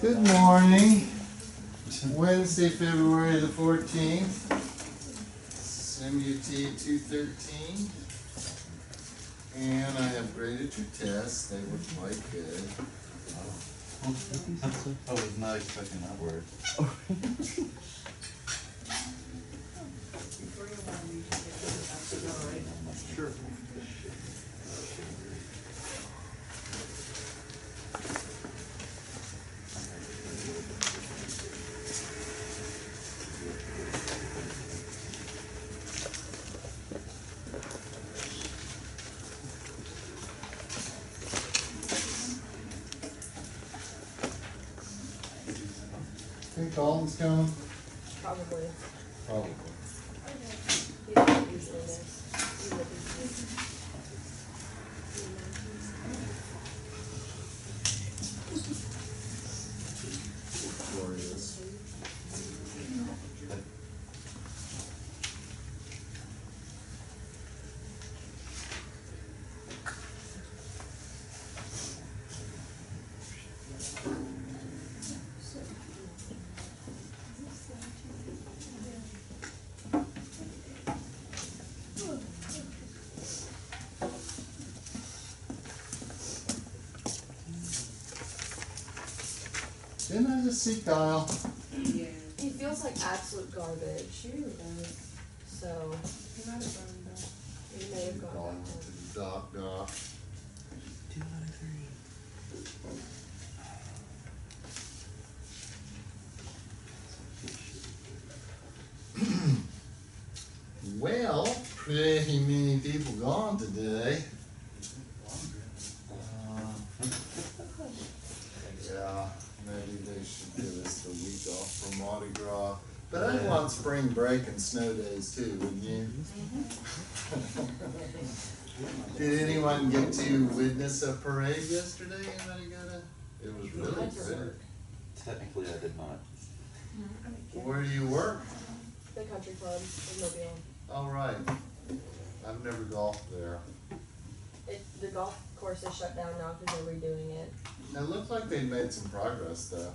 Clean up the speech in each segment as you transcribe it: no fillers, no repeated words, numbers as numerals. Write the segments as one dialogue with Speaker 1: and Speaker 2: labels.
Speaker 1: Good morning. Wednesday, February the 14th. MUT 213. And I have graded your tests. They were quite good.
Speaker 2: I was not expecting that word. Sure.
Speaker 1: Think Dalton's coming?
Speaker 3: Probably.
Speaker 1: Probably.
Speaker 3: He's not usually this. He will be.
Speaker 1: Glorious. Didn't I just see Kyle?
Speaker 3: Yeah. He feels like absolute garbage.
Speaker 4: She really does.
Speaker 3: So
Speaker 4: He might have burned up.
Speaker 3: he may have gone
Speaker 1: Gone
Speaker 3: back
Speaker 1: to the doc.
Speaker 2: 2 out of 3.
Speaker 1: Well, pretty many people gone today. Yeah, maybe they should give us the week off for Mardi Gras. But I'd want spring break and snow days too, wouldn't you? Did anyone get to witness a parade yesterday? Anybody got a? It was really good.
Speaker 2: Technically, I did not.
Speaker 1: Where do you work?
Speaker 3: the country club in Mobile.
Speaker 1: All right. I've never golfed there.
Speaker 3: The golf course is shut down now because they're redoing it.
Speaker 1: It looked like they made some progress though.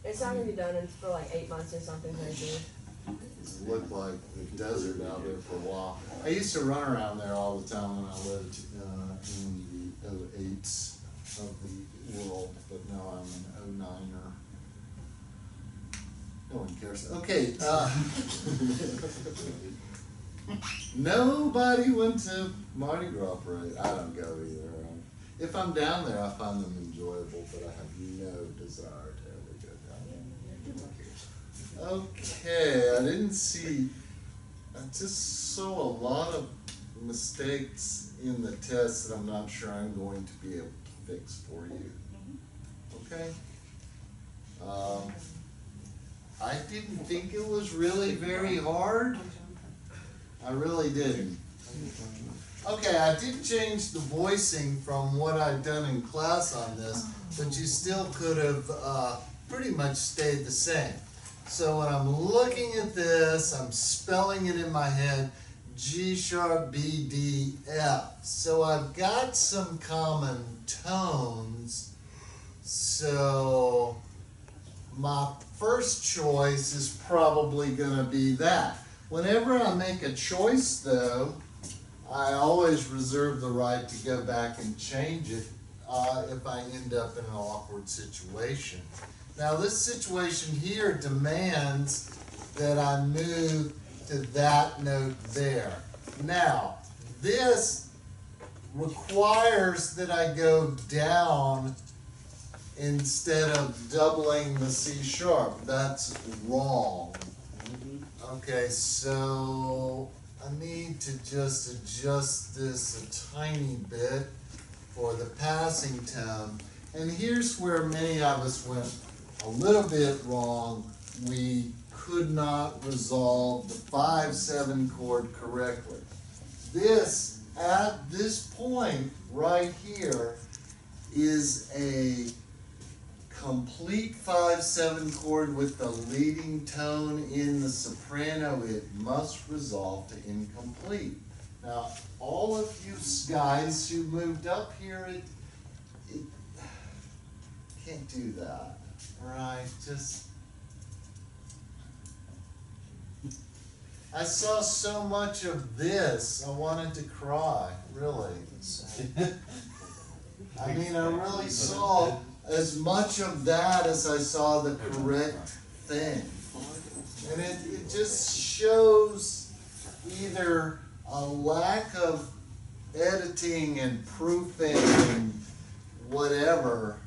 Speaker 3: It's not gonna be done for like 8 months or something crazy.
Speaker 1: It looked like the desert out there for a while. I used to run around there all the time when I lived in the 08s of the world, but now I'm an 09er. No one cares. Okay. Nobody went to Mardi Gras parade. I don't go either. If I'm down there, I find them enjoyable, but I have no desire to ever go down there. Okay, I didn't see, I just saw a lot of mistakes in the test that I'm not sure I'm going to be able to fix for you. Okay? I didn't think it was really very hard. I really didn't. Okay, I did change the voicing from what I'd done in class on this, but you still could have pretty much stayed the same. So when I'm looking at this, I'm spelling it in my head, G sharp, B, D, F. So I've got some common tones. So my first choice is probably going to be that. Whenever I make a choice though, I always reserve the right to go back and change it if I end up in an awkward situation. Now this situation here demands that I move to that note there. Now this requires that I go down instead of doubling the C sharp. That's wrong. Okay, so I need to just adjust this a tiny bit for the passing tone. And here's where many of us went a little bit wrong. We could not resolve the 5-7 chord correctly. This, at this point right here, is a complete 5-7 chord with the leading tone in the soprano. It must resolve to incomplete. Now, all of you guys who moved up here, it can't do that. Right, just. I saw so much of this, I wanted to cry, really. I mean, I really saw as much of that as I saw the correct thing. And it just shows either a lack of editing and proofing and whatever,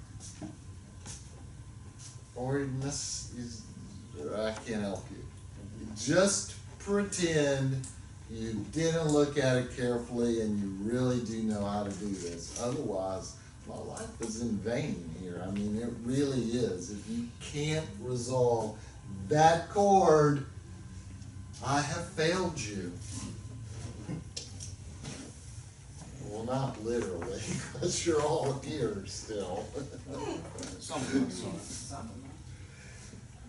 Speaker 1: or I can't help you. Just pretend you didn't look at it carefully and you really do know how to do this. Otherwise, my life is in vain here. I mean, it really is. If you can't resolve that chord, I have failed you. Well, not literally, because you're all here still.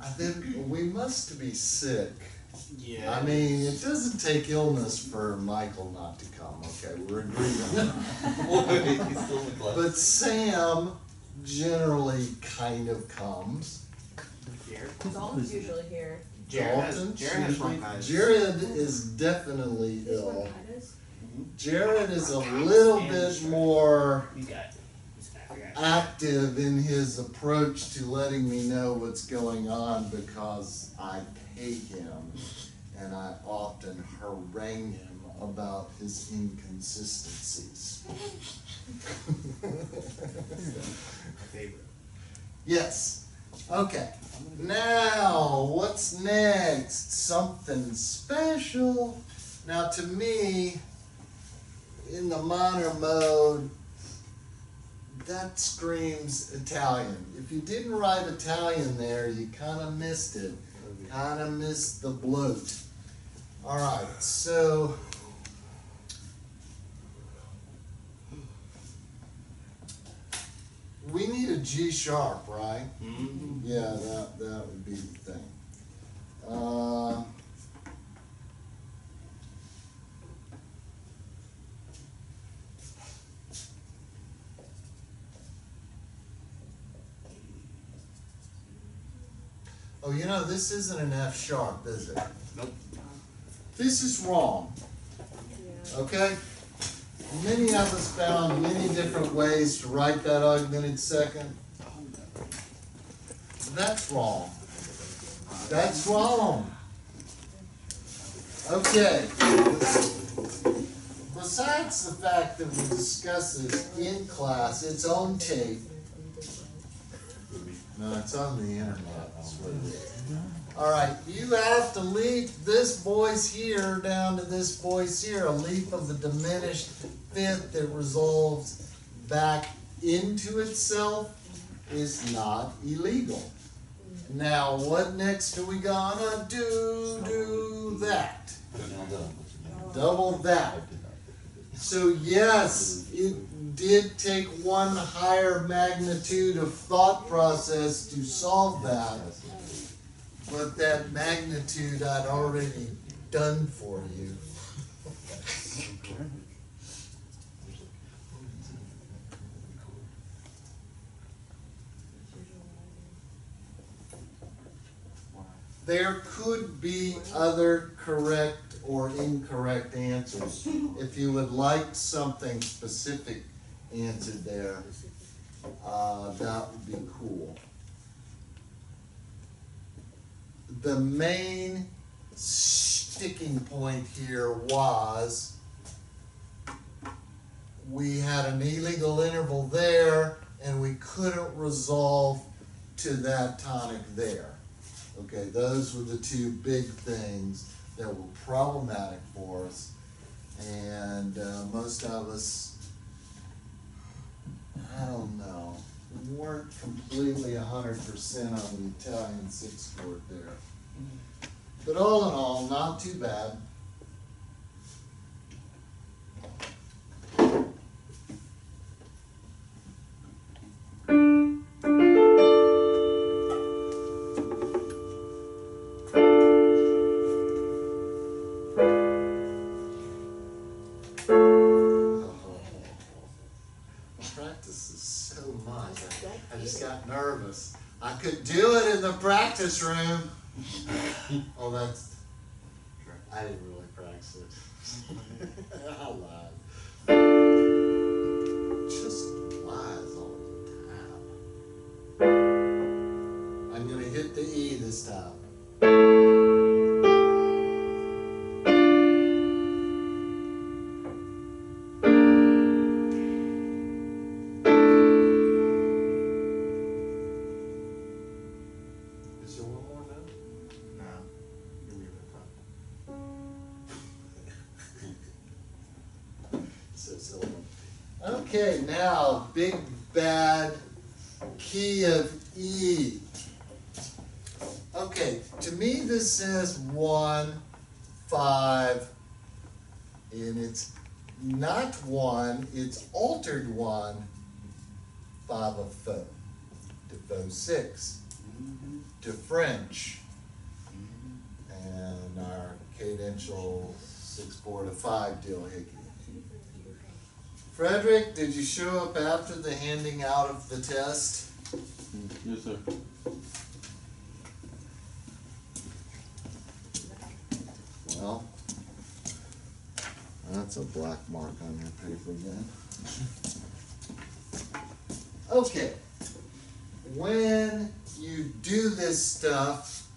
Speaker 1: I think we must be sick.
Speaker 5: Yeah.
Speaker 1: I mean, it doesn't take illness for Michael not to come, okay? We're agreed on that.
Speaker 2: He's still in the class.
Speaker 1: But Sam generally kind of comes.
Speaker 3: Dalton's usually here.
Speaker 1: Dalton's
Speaker 5: Jared has
Speaker 1: usually-
Speaker 5: bronchitis.
Speaker 1: Jared is definitely
Speaker 3: He's
Speaker 1: ill.
Speaker 3: bronchitis.
Speaker 1: Jared is a little bit more
Speaker 5: He's got
Speaker 1: active in his approach to letting me know what's going on because I pay him and I often harangue him about his inconsistencies.
Speaker 5: favorite.
Speaker 1: Yes. Okay. Now, what's next? Something special. Now, to me, in the minor mode, that screams Italian. If you didn't write Italian there, you kind of missed it. Kind of missed the bloat. All right, so we need a G sharp, right?
Speaker 5: Mm-hmm.
Speaker 1: Yeah, that would be the thing. Oh, you know, this isn't an F sharp, is it?
Speaker 5: Nope.
Speaker 1: This is wrong,
Speaker 3: Yeah.
Speaker 1: okay? Many of us found many different ways to write that augmented second. That's wrong. That's wrong. Okay. Besides the fact that we discuss this in class, it's on tape. No, it's on the internet. That's what it is. All right, you have to leap this voice here down to this voice here. A leap of the diminished fifth that resolves back into itself is not illegal. Now, what next are we gonna do? Do that. Double that. So yes, it did take one higher magnitude of thought process to solve that, but that magnitude I'd already done for you. There could be other correct or incorrect answers. If you would like something specific answered there, that would be cool. The main sticking point here was we had an illegal interval there and we couldn't resolve to that tonic there. Okay, those were the two big things that were problematic for us, and most of us, I don't know, we weren't completely 100% on the Italian sixth chord there. But all in all, not too bad. Practices so much. I just got nervous. I could do it in the practice room. Oh, that's, I didn't really practice it. I lied. Just lies all the time. I'm gonna hit the E this time. Is there one more note?
Speaker 5: No. You're leaving the top.
Speaker 1: So silly. Okay, now big bad key of E. Okay, to me this says 1, 5, and it's not 1, it's altered 1, 5 of faux, to faux 6, to French, and our cadential 6/4 to 5 dillhickey. Frederick, did you show up after the handing out of the test?
Speaker 2: Yes, sir.
Speaker 1: Well, that's a black mark on your paper then. Okay, when you do this stuff,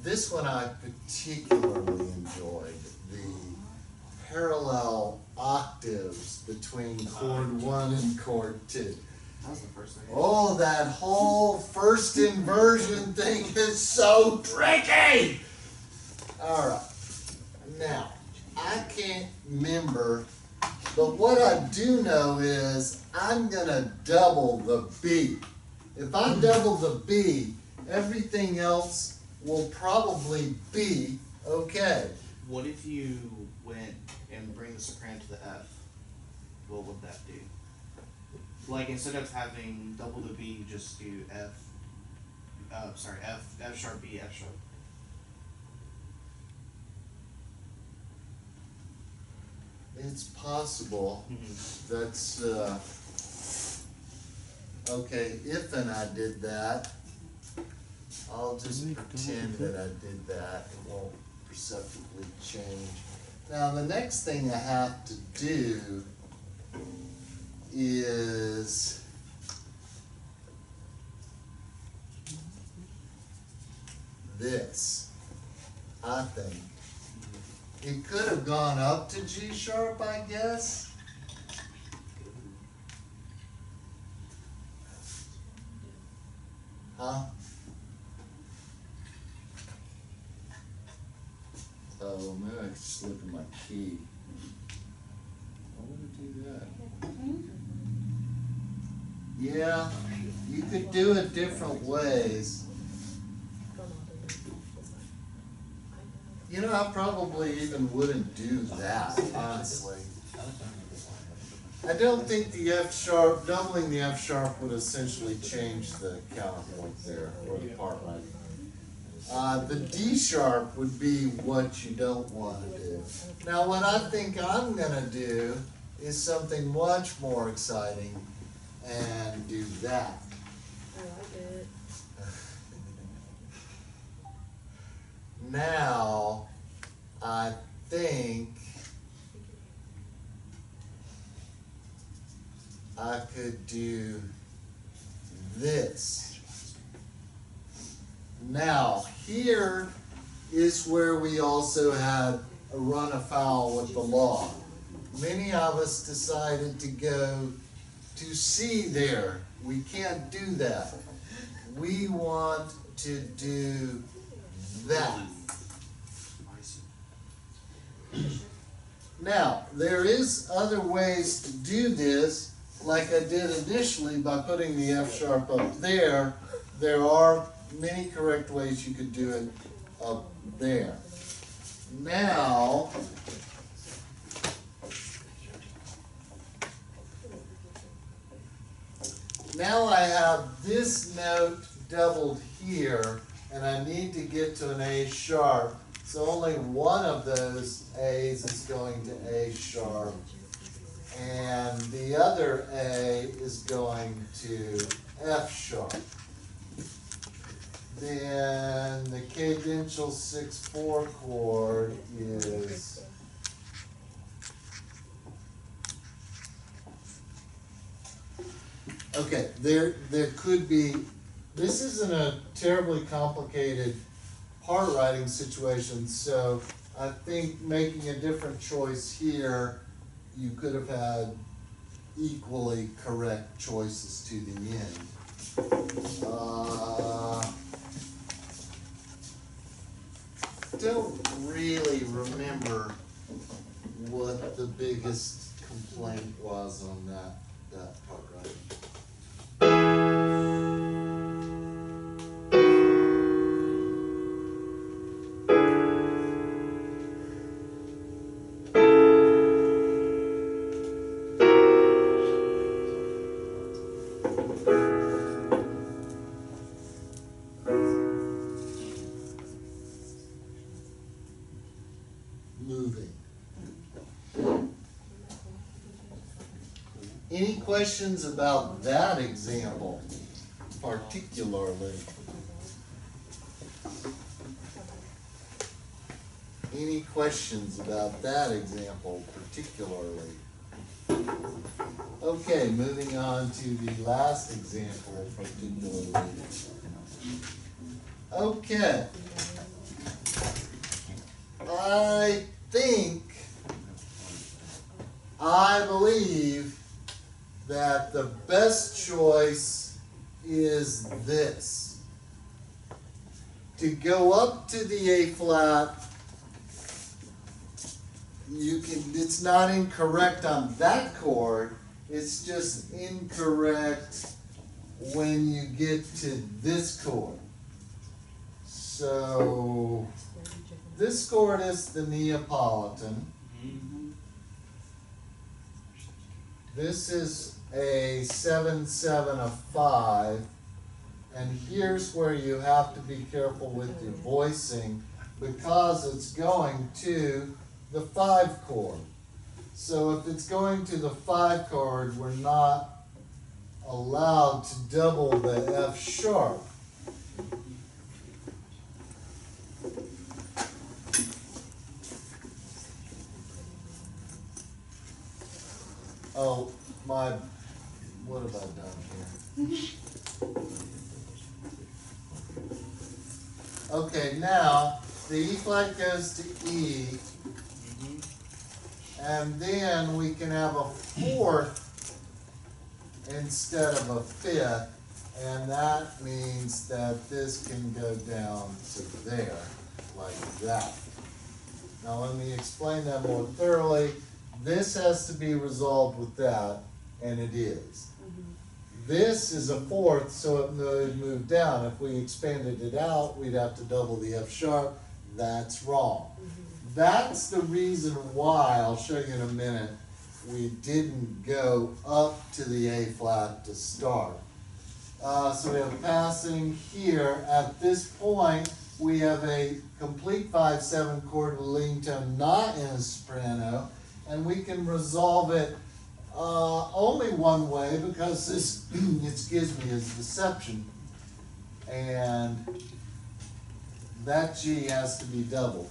Speaker 1: this one I particularly enjoyed, the parallel octaves between chord 1 and chord 2.
Speaker 5: That was the first thing.
Speaker 1: Oh, that whole first inversion thing is so tricky! Alright, now, I can't remember, but what I do know is I'm gonna double the B. If I double the B, everything else will probably be okay.
Speaker 5: What if you went and bring the soprano to the F? What would that do? Like instead of having double the B, you just do F. F sharp B, F sharp.
Speaker 1: It's possible. That's, okay, if and I did that, I'll just pretend that I did that. It won't perceptibly change. Now, the next thing I have to do is this, I think. It could have gone up to G sharp, I guess. Huh? Oh, maybe I could just look at my key. Why would it do that? Yeah, you could do it different ways. You know, I probably even wouldn't do that, honestly. I don't think the F sharp, doubling the F sharp would essentially change the counterpoint there, or the part right. The D sharp would be what you don't want to do. Now, what I think I'm gonna do is something much more exciting and do that.
Speaker 3: I like it.
Speaker 1: Now, I think I could do this. Now, here is where we also had a run afoul with the law. Many of us decided to go to C there. We can't do that. We want to do that. Now, there is other ways to do this, like I did initially by putting the F sharp up there. There are many correct ways you could do it up there. Now, I have this note doubled here, and I need to get to an A sharp. So only one of those A's is going to A sharp, and the the other A is going to F sharp. Then the cadential 6/4 chord is okay. There could be. This isn't a terribly complicated part writing situation, so I think making a different choice here, you could have had equally correct choices to the end. Don't really remember what the biggest complaint was on that part writing. Moving. Any questions about that example particularly? Any questions about that example particularly? Okay, moving on to the last example particularly. Okay. I believe that the best choice is this. To go up to the A flat, it's not incorrect on that chord, it's just incorrect when you get to this chord. So this chord is the Neapolitan. This is a 7/7 of 5, and here's where you have to be careful with your voicing because it's going to the 5 chord. So if it's going to the 5 chord, we're not allowed to double the F sharp. Oh, what have I done here? Okay, now the E flat goes to E, and then we can have a 4th instead of a 5th, and that means that this can go down to there, like that. Now let me explain that more thoroughly. This has to be resolved with that, and it is. This is a 4th, so it would move down. If we expanded it out, we'd have to double the F sharp. That's wrong. That's the reason why, I'll show you in a minute, we didn't go up to the A flat to start. So we have passing here. At this point, we have a complete 5/7 chord with a leading tone not in a soprano, and we can resolve it only one way because this excuse me, is deception, and that G has to be doubled.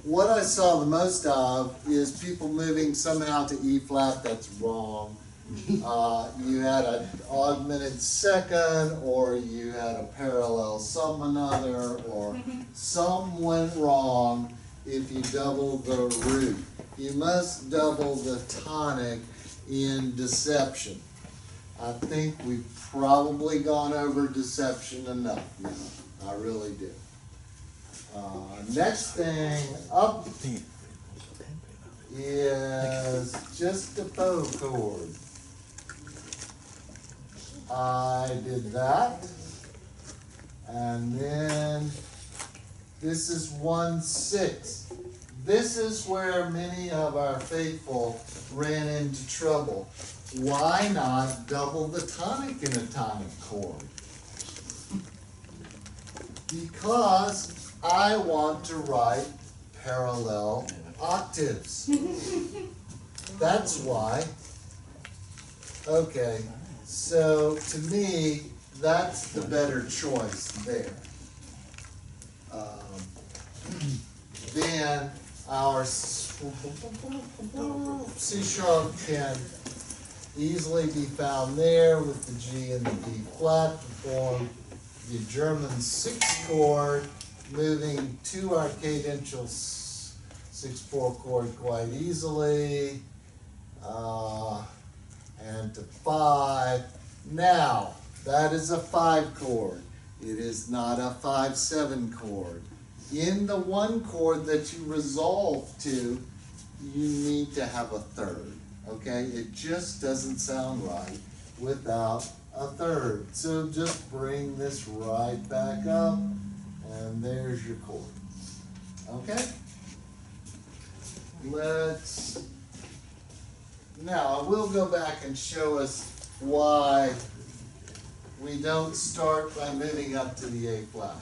Speaker 1: What I saw the most of is people moving somehow to E flat. That's wrong. You had an augmented second, or you had a parallel some another, or some went wrong if you double the root. You must double the tonic in deception. I think we've probably gone over deception enough now. I really do. Next thing up is just a faux chord. I did that. And then this is 1/6. This is where many of our faithful ran into trouble. Why not double the tonic in a tonic chord? Because I want to write parallel octaves. That's why. Okay, so to me, that's the better choice there. Then our C sharp can easily be found there with the G and the D flat to form the German 6 chord, moving to our cadential 6/4 chord quite easily, and to 5. Now, that is a 5 chord. It is not a 5/7 chord. In the 1 chord that you resolve to, you need to have a third, okay? It just doesn't sound right without a third. So just bring this right back up, and there's your chord, okay? Now I will go back and show us why we don't start by moving up to the A flat.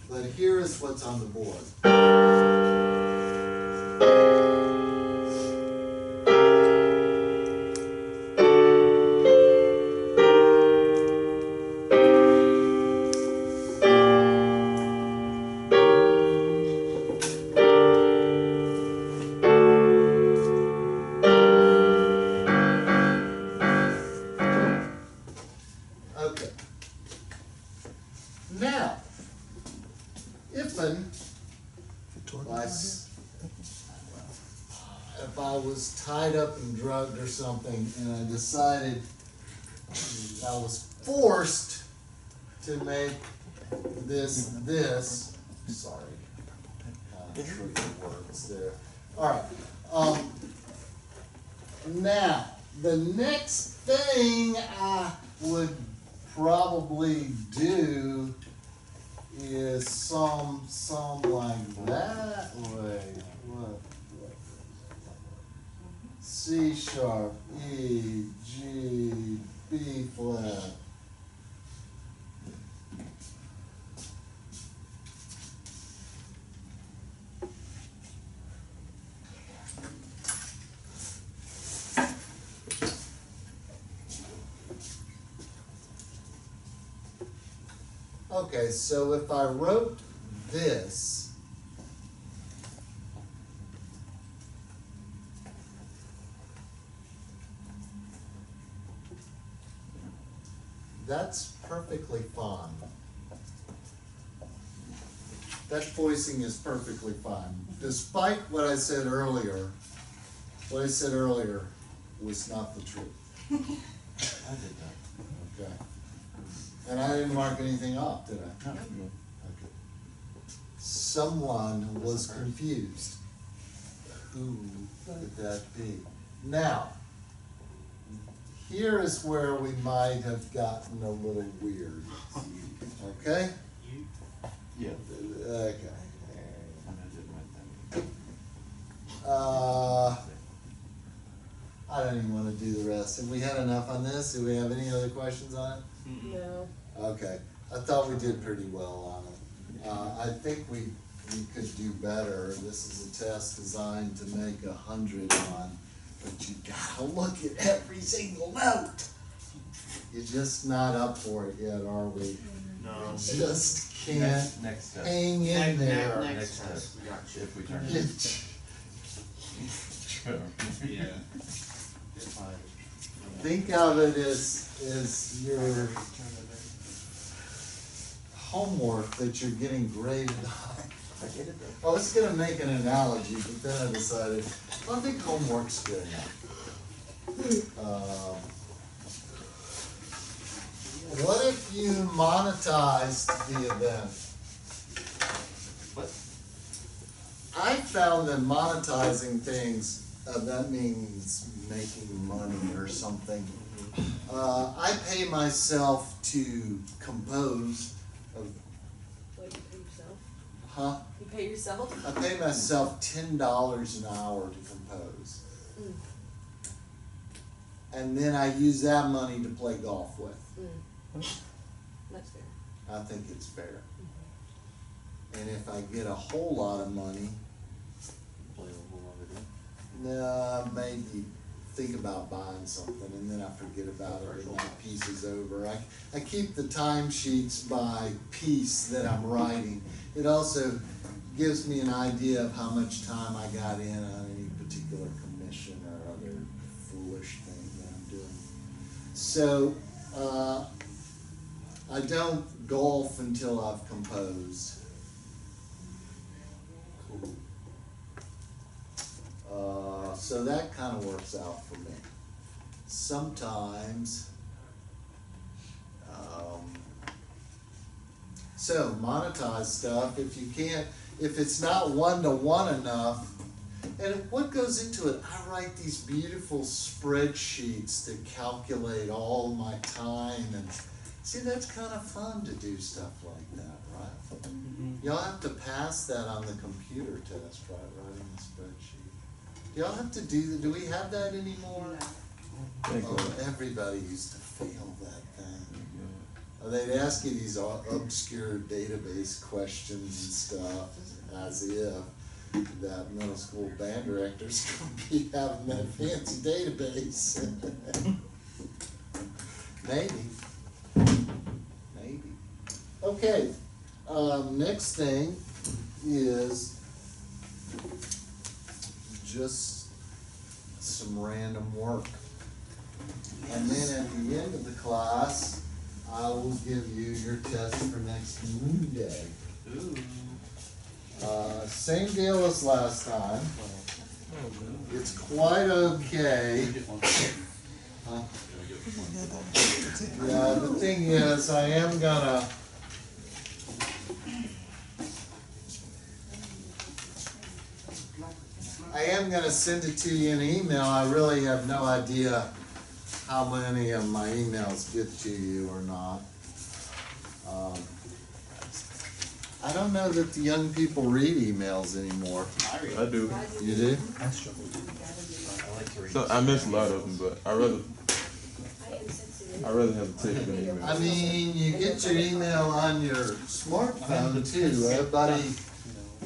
Speaker 1: But here is what's on the board. Okay. Now, if I was tied up and drugged or something and I decided I was forced to make this, sorry, tricky words there. All right. Now, the next thing I would probably do is some like that way. What? C sharp, E, G, B flat. Okay, so if I wrote this, that's perfectly fine. That voicing is perfectly fine. Despite what I said earlier was not the truth.
Speaker 2: I did that.
Speaker 1: Okay. And I didn't mark anything off, did I?
Speaker 2: No.
Speaker 1: Okay. Someone was confused. Who could that be? Now, here is where we might have gotten a little weird. Okay?
Speaker 2: Yeah.
Speaker 1: Okay.
Speaker 2: I didn't write that.
Speaker 1: I don't even want to do the rest. Have we had enough on this? Do we have any other questions on it?
Speaker 3: No.
Speaker 1: Okay, I thought we did pretty well on it. I think we could do better. This is a test designed to make 100 on, but you gotta look at every single note. You're just not up for it yet, are we?
Speaker 5: No.
Speaker 1: You just can't
Speaker 2: Next test.
Speaker 1: hang in there.
Speaker 5: Next
Speaker 2: Next
Speaker 5: test, we got you.
Speaker 2: If we turn it.
Speaker 5: Yeah. It's fine.
Speaker 1: Think of it as your homework that you're getting graded on. I was gonna make an analogy, but then I decided, I think homework's good enough. What if you monetized the event?
Speaker 5: What?
Speaker 1: I found that monetizing things, that means making money or something. I pay myself to compose.
Speaker 3: What, you pay yourself?
Speaker 1: Huh?
Speaker 3: You pay yourself?
Speaker 1: I pay myself $10 an hour to compose.
Speaker 3: Mm.
Speaker 1: And then I use that money to play golf with.
Speaker 3: That's fair.
Speaker 1: I think it's fair. And if I get a whole lot of money,
Speaker 2: Play a whole lot of it.
Speaker 1: maybe think about buying something and then I forget about it and that piece is over. I keep the timesheets by piece that I'm writing. It also gives me an idea of how much time I got in on any particular commission or other foolish thing that I'm doing. So, I don't golf until I've composed.
Speaker 5: Cool.
Speaker 1: So that kind of works out for me. Sometimes, so monetize stuff, if you can't, if it's not one-to-one enough, and what goes into it, I write these beautiful spreadsheets that calculate all my time, and see, that's kind of fun to do stuff like that, right? Y'all have to pass that on the computer test, right, writing a spreadsheet. Do y'all have to do we have that anymore? Oh, everybody used to fail that thing. They'd ask you these obscure database questions and stuff, as if that middle school band director's gonna be having that fancy database. Maybe. Okay, next thing is just some random work. And then at the end of the class, I will give you your test for next Monday.
Speaker 5: Ooh.
Speaker 1: Same deal as last time. It's quite okay. Yeah, the thing is, I am gonna send it to you in email. I really have no idea how many of my emails get to you or not. I don't know that the young people read emails anymore.
Speaker 2: I do.
Speaker 1: You do?
Speaker 2: I like to read.
Speaker 6: So I miss a lot of them, but I rather have a text than email.
Speaker 1: I mean, you get your email on your smartphone too. Everybody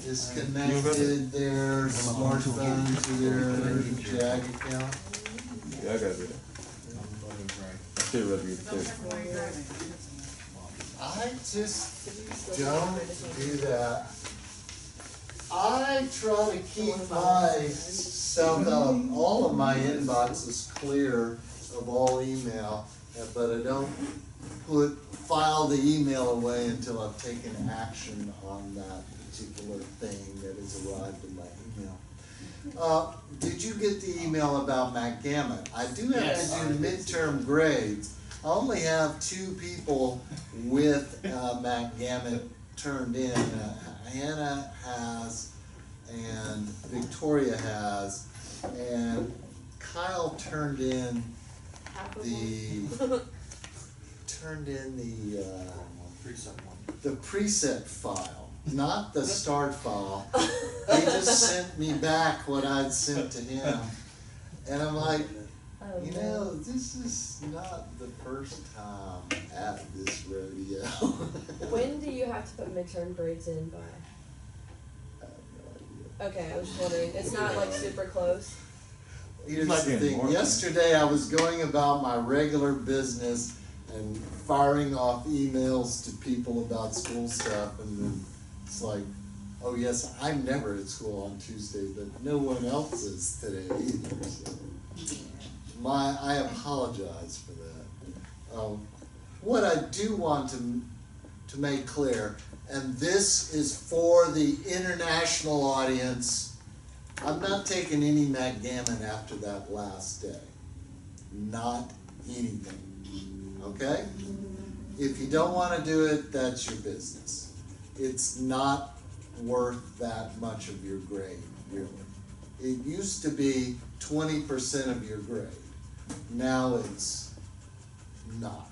Speaker 1: is connected their smartphone to their JAG account.
Speaker 6: Yeah, I got that. I still rather get a text.
Speaker 1: I just don't do that. I try to keep all of my inboxes clear of all email, but I don't file the email away until I've taken action on that particular thing that has arrived in my email. Did you get the email about MacGammon? I do have to do midterm grades. I only have 2 people with MacGammon turned in. Hannah has, and Victoria has, and Kyle turned in the preset file, not the start file. He just sent me back what I'd sent to him, and I'm like, you know, this is not the first time at this rodeo.
Speaker 3: When do you have to put midterm grades in by?
Speaker 1: I have no idea.
Speaker 3: Okay, I was just wondering. It's not like super close.
Speaker 1: Here's
Speaker 6: Might
Speaker 1: the
Speaker 6: be
Speaker 1: thing,
Speaker 6: more.
Speaker 1: yesterday I was going about my regular business and firing off emails to people about school stuff, and then it's like, oh yes, I'm never at school on Tuesday, but no one else is today either, so. I apologize for that. What I do want to make clear, and this is for the international audience, I'm not taking any MacGammon after that last day. Not anything. Okay? If you don't want to do it, that's your business. It's not worth that much of your grade, really. It used to be 20% of your grade. Now it's not.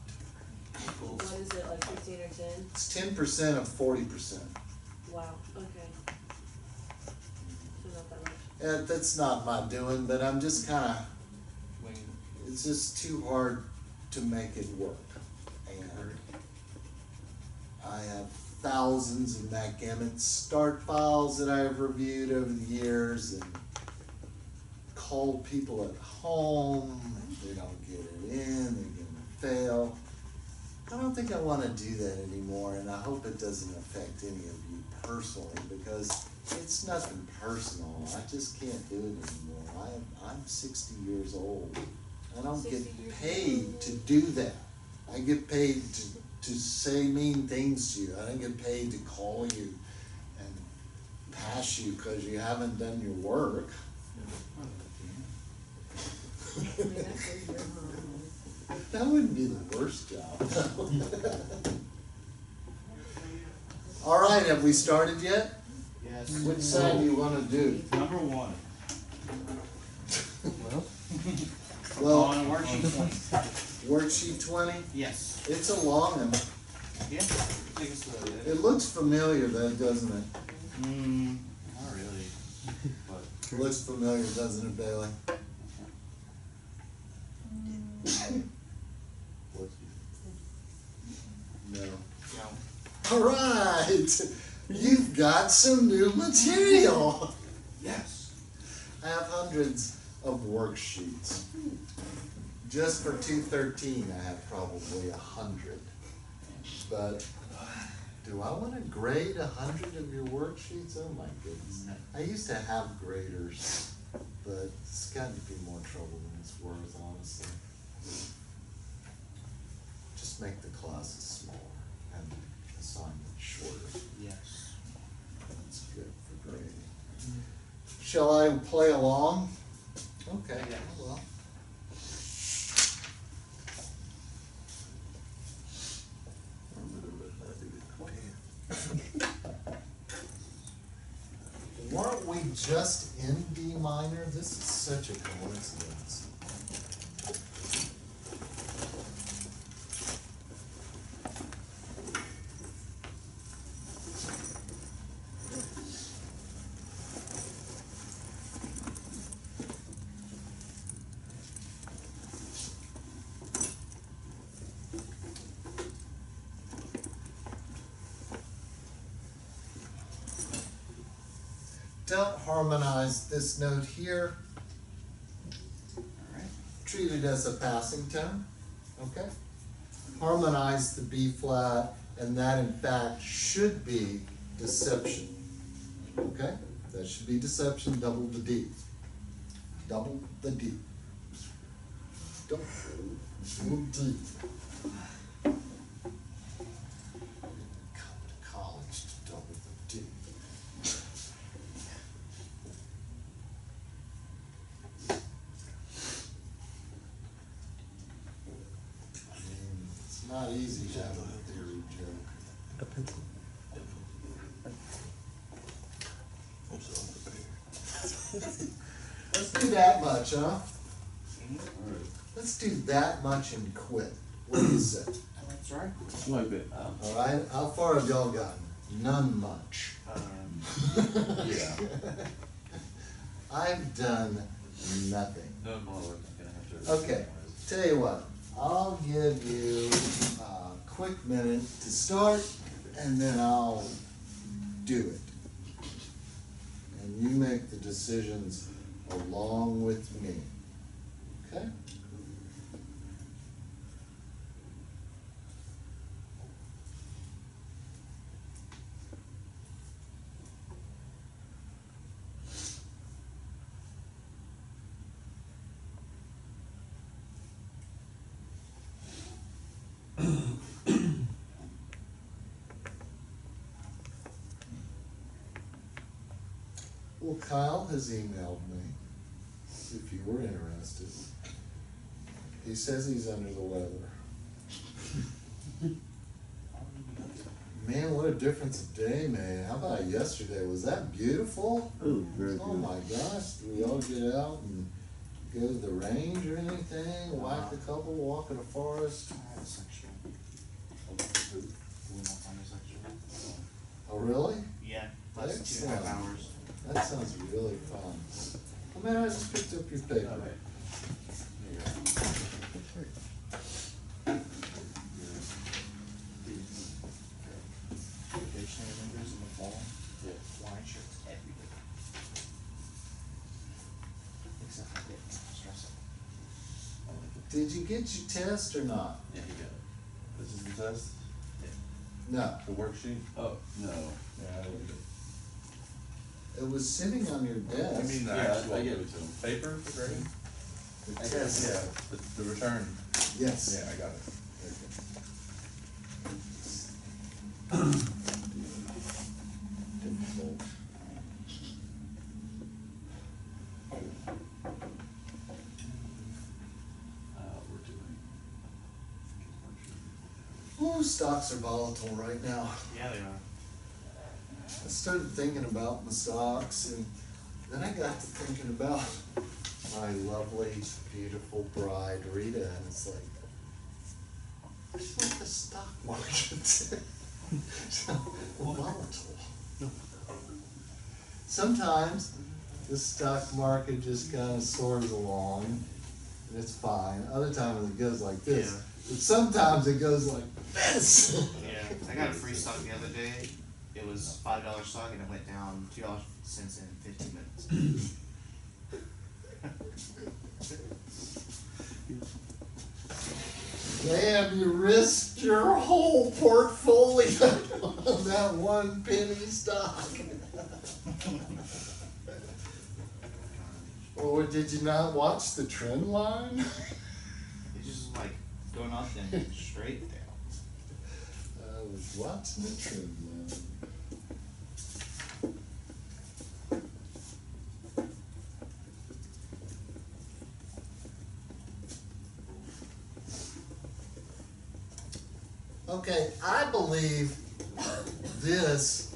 Speaker 3: What is it, like 15 or 10?
Speaker 1: It's 10% of 40%.
Speaker 3: Wow, okay. So not that much.
Speaker 1: Yeah, that's not my doing, but I'm just kind of, it's just too hard to make it work. And I have thousands of MacGammon start files that I have reviewed over the years, and call people at home, they don't get it in, they're gonna fail. I don't think I wanna do that anymore, and I hope it doesn't affect any of you personally, because it's nothing personal, I just can't do it anymore. I'm 60 years old. I don't get
Speaker 3: 60 years
Speaker 1: paid
Speaker 3: old.
Speaker 1: to do that. I get paid to say mean things to you. I don't get paid to call you and pass you because you haven't done your work.
Speaker 3: I mean, that's easier, huh?
Speaker 1: That wouldn't be the worst job. All right, have we started yet?
Speaker 5: Yes.
Speaker 1: Which side do you want to do?
Speaker 5: Number one.
Speaker 1: Well,
Speaker 5: On worksheet 20.
Speaker 1: worksheet 20,
Speaker 5: Yes.
Speaker 1: it's a long one.
Speaker 5: Yeah. I think it's the.
Speaker 1: It looks familiar though, doesn't it?
Speaker 5: Not really. But.
Speaker 1: Looks familiar, doesn't it, Bailey? No.
Speaker 5: No.
Speaker 1: All right, you've got some new material.
Speaker 5: Yes.
Speaker 1: I have hundreds of worksheets. Just for 213, I have probably 100. But do I want to grade 100 of your worksheets? Oh my goodness. I used to have graders, but it's gotten to be more trouble than it's worth, honestly. Just make the classes smaller and assignments shorter.
Speaker 5: Yes.
Speaker 1: That's good for grading. Shall I play along? Okay,
Speaker 5: Yeah.
Speaker 1: well. Weren't we just in D minor? This is such a coincidence. Don't harmonize this note here.
Speaker 5: Alright.
Speaker 1: Treat it as a passing tone, okay? Harmonize the B flat, and that in fact should be deception, okay? That should be deception, double the D. Double the D. Double the D. Come to college to double the D. It's not easy to have a theory joke. Let's do that much, huh? Let's do that much and quit. What do you say?
Speaker 5: That's right.
Speaker 6: Like that.
Speaker 1: All right, how far have y'all gotten? None much.
Speaker 2: Yeah.
Speaker 1: I've done nothing.
Speaker 2: No more, we're gonna have to.
Speaker 1: Okay, tell you what, I'll give you a quick minute to start, and then I'll do it. And you make the decisions along with me, okay? Well, Kyle has emailed me, if you were interested. He says he's under the weather. Man, what a difference a day made. How about yesterday? Was that beautiful?
Speaker 6: Oh, very
Speaker 1: Oh
Speaker 6: good.
Speaker 1: my gosh, did we all get out and go to the range or anything? Whack a couple, walk in the forest?
Speaker 5: I have a section. We won't find a section.
Speaker 1: Oh, really?
Speaker 5: Yeah. That's 2.5 hours.
Speaker 1: That sounds really fun. Oh man, I just picked up your paper.
Speaker 5: Dictionary lingers in the fall.
Speaker 2: Yeah.
Speaker 5: Flying shirts every day. Except for
Speaker 1: did you get your test or not?
Speaker 2: Yeah, he got it.
Speaker 6: This is the test,
Speaker 1: No,
Speaker 6: the worksheet?
Speaker 2: Oh, no.
Speaker 6: Yeah, I didn't get
Speaker 1: it was sitting on your
Speaker 6: it.
Speaker 1: desk.
Speaker 6: I mean, the
Speaker 2: Yeah,
Speaker 6: actual
Speaker 2: I gave it to him.
Speaker 6: paper for grading?
Speaker 1: The
Speaker 6: I guess,
Speaker 1: test.
Speaker 6: yeah, the return,
Speaker 1: Yes.
Speaker 6: yeah, I got it. Very
Speaker 1: Difficult.
Speaker 2: We're doing.
Speaker 1: Ooh, stocks are volatile right now.
Speaker 5: Yeah, they are.
Speaker 1: I started thinking about my stocks, and then I got to thinking about my lovely, beautiful bride, Rita, and it's like, it's like the stock market. So volatile. Sometimes the stock market just kind of soars along, and it's fine. Other times it goes like this.
Speaker 5: Yeah.
Speaker 1: But sometimes it goes like this.
Speaker 5: Yeah, I got a free stock the other day. It was $5 stock and it went down $2 cents in 15 minutes.
Speaker 1: Damn, you risked your whole portfolio on that one penny stock. Or did you not watch the trend line?
Speaker 5: It's just like going up then straight down.
Speaker 1: I was watching the trend line. Okay, I believe this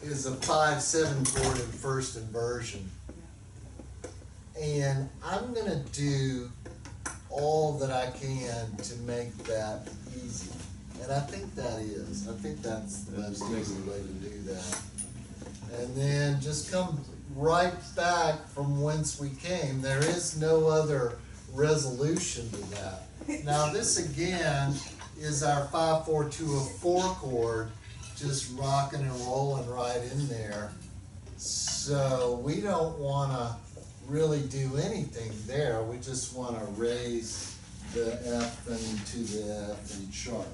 Speaker 1: is a 5/7 chord in first inversion. And I'm gonna do all that I can to make that easy. And I think that is. I think that's the most easy way to do that. And then just come right back from whence we came. There is no other resolution to that. Now this again is our 5/4/2 chord, just rocking and rolling right in there. So we don't wanna really do anything there, we just wanna raise the F and to the F and sharp.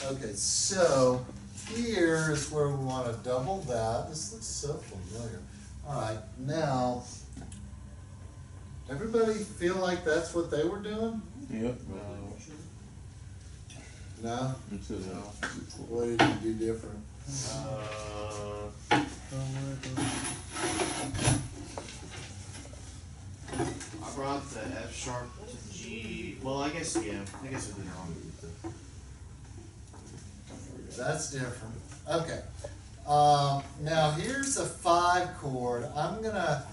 Speaker 1: Okay, so here is where we wanna double that. This looks so familiar. Alright, now, everybody feel like that's what they were doing?
Speaker 6: Yep.
Speaker 1: No?
Speaker 6: It's just,
Speaker 1: What did you do different?
Speaker 5: I brought the F sharp to G. Well, I guess, yeah, I guess I did wrong.
Speaker 1: That's different. Okay. Now here's a 5 chord. I'm gonna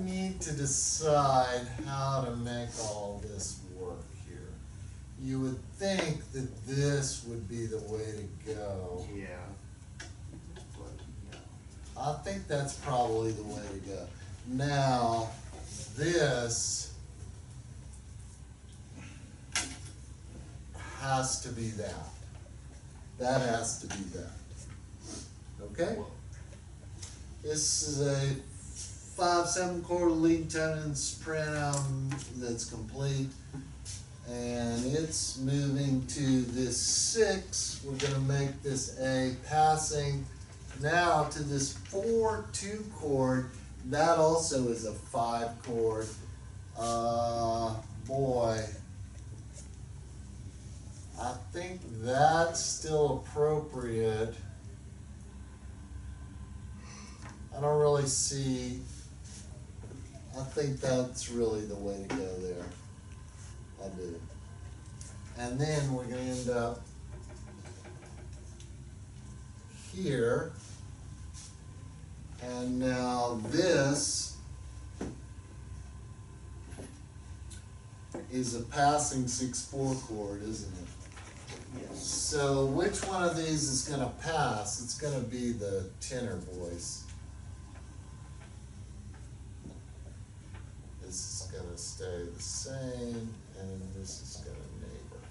Speaker 1: need to decide how to make all this work here. You would think that this would be the way to go.
Speaker 5: Yeah.
Speaker 1: I think that's probably the way to go. Now, this has to be that. That has to be that. Okay? This is a 5/7 chord lead tenants print that's complete. And it's moving to this 6. We're gonna make this A passing now to this 4/2 chord. That also is a 5 chord. Boy, I think that's still appropriate. I don't really see, I think that's really the way to go there. I do. And then we're gonna end up here. And now this is a passing 6/4 chord, isn't it?
Speaker 5: Yes.
Speaker 1: So which one of these is gonna pass? It's gonna be the tenor voice. This is gonna stay the same, and this is gonna neighbor.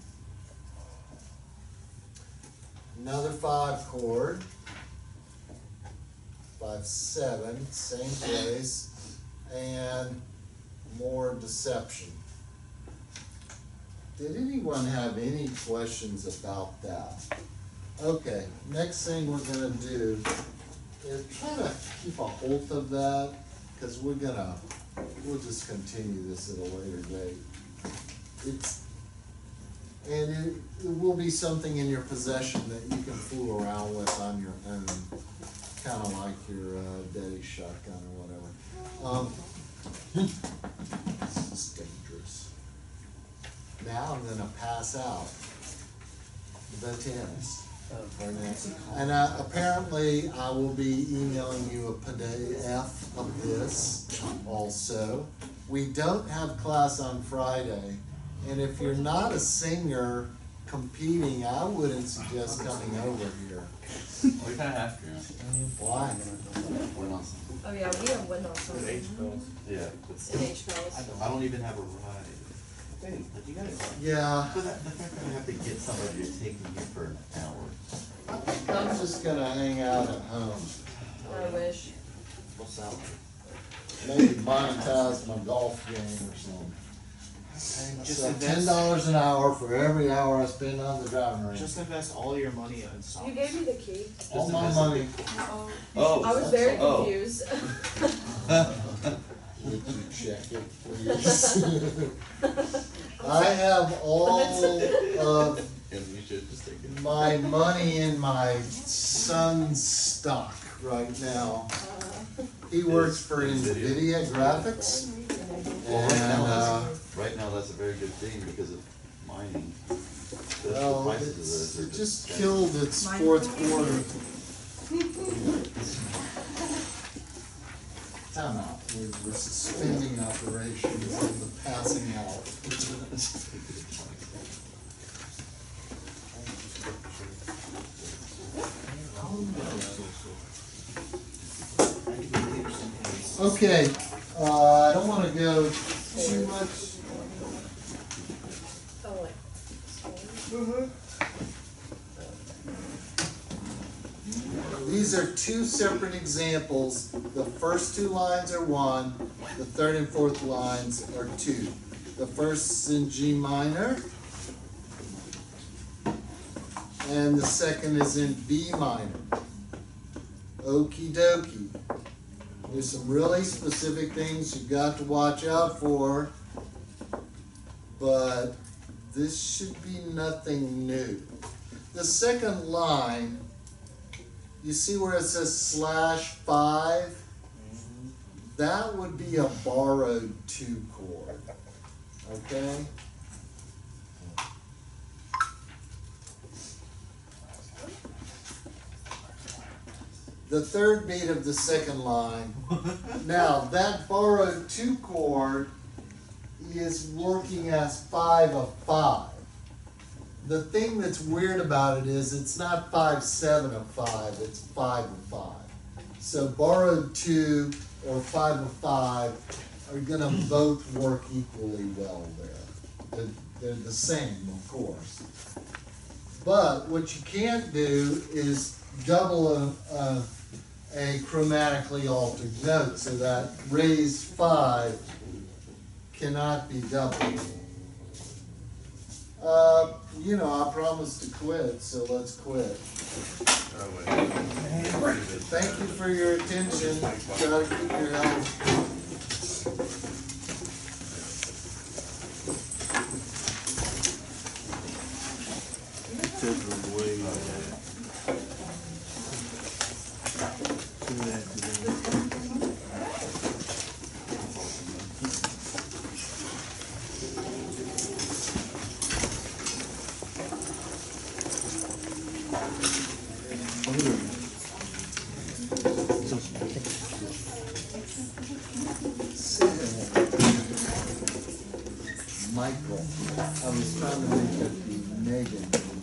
Speaker 1: Another 5 chord. 5/7, same place, and more deception. Did anyone have any questions about that? Okay, next thing we're gonna do is try to keep a hold of that, because we'll just continue this at a later date. It will be something in your possession that you can fool around with on your own, kind of like your daddy shotgun or whatever. This is dangerous. Now I'm gonna pass out the tennis. And apparently I will be emailing you a PDF of this also. We don't have class on Friday, and if you're not a singer competing, I wouldn't suggest coming over here.
Speaker 2: We kinda have to.
Speaker 1: Why?
Speaker 2: We're not some-
Speaker 3: Oh yeah, we have one on something.
Speaker 2: Yeah, but
Speaker 3: In H bells.
Speaker 2: I don't even have a ride. Hey, but you guys.
Speaker 1: Yeah,
Speaker 2: But the fact that I have to get somebody to take me here for an hour.
Speaker 1: I think I'm just gonna hang out at home.
Speaker 3: I wish.
Speaker 2: What's that?
Speaker 1: Maybe monetize my golf game or something.
Speaker 5: Just
Speaker 1: So
Speaker 5: invest-
Speaker 1: $10 an hour for every hour I spend on the driving range.
Speaker 5: Just invest all your money in stocks.
Speaker 3: You gave me the key.
Speaker 1: All my money.
Speaker 2: Oh.
Speaker 3: I was very
Speaker 2: Oh.
Speaker 3: confused.
Speaker 1: Would you check it, please? I have all of
Speaker 2: And we should just take it.
Speaker 1: my money in my son's stock right now. He works for NVIDIA Graphics. And,
Speaker 2: Right now, that's a very good thing because of mining. The
Speaker 1: well,
Speaker 2: prices of
Speaker 1: it
Speaker 2: those are
Speaker 1: just
Speaker 2: kinda-
Speaker 1: killed its fourth quarter. Time out. We're suspending operations and the passing out. Okay, I don't wanna go too much.
Speaker 3: Oh, like.
Speaker 1: These are two separate examples. The first two lines are one, the third and fourth lines are two. The first is in G minor, and the second is in B minor. Okie dokie. There's some really specific things you've got to watch out for, but this should be nothing new. The second line, you see where it says /5? That would be a borrowed 2 chord, okay? The third beat of the second line. Now, that borrowed 2 chord is working as 5 of 5. The thing that's weird about it is it's not 5/7 of 5, it's 5 of 5. So borrowed 2 or 5 of 5 are gonna both work equally well there. They're the same, of course. But what you can't do is double a chromatically altered note, so that raised 5 cannot be doubled. You know, I promised to quit, so let's quit. Thank you for your attention. Try to keep your health. Michael, I was trying to make that be Megan.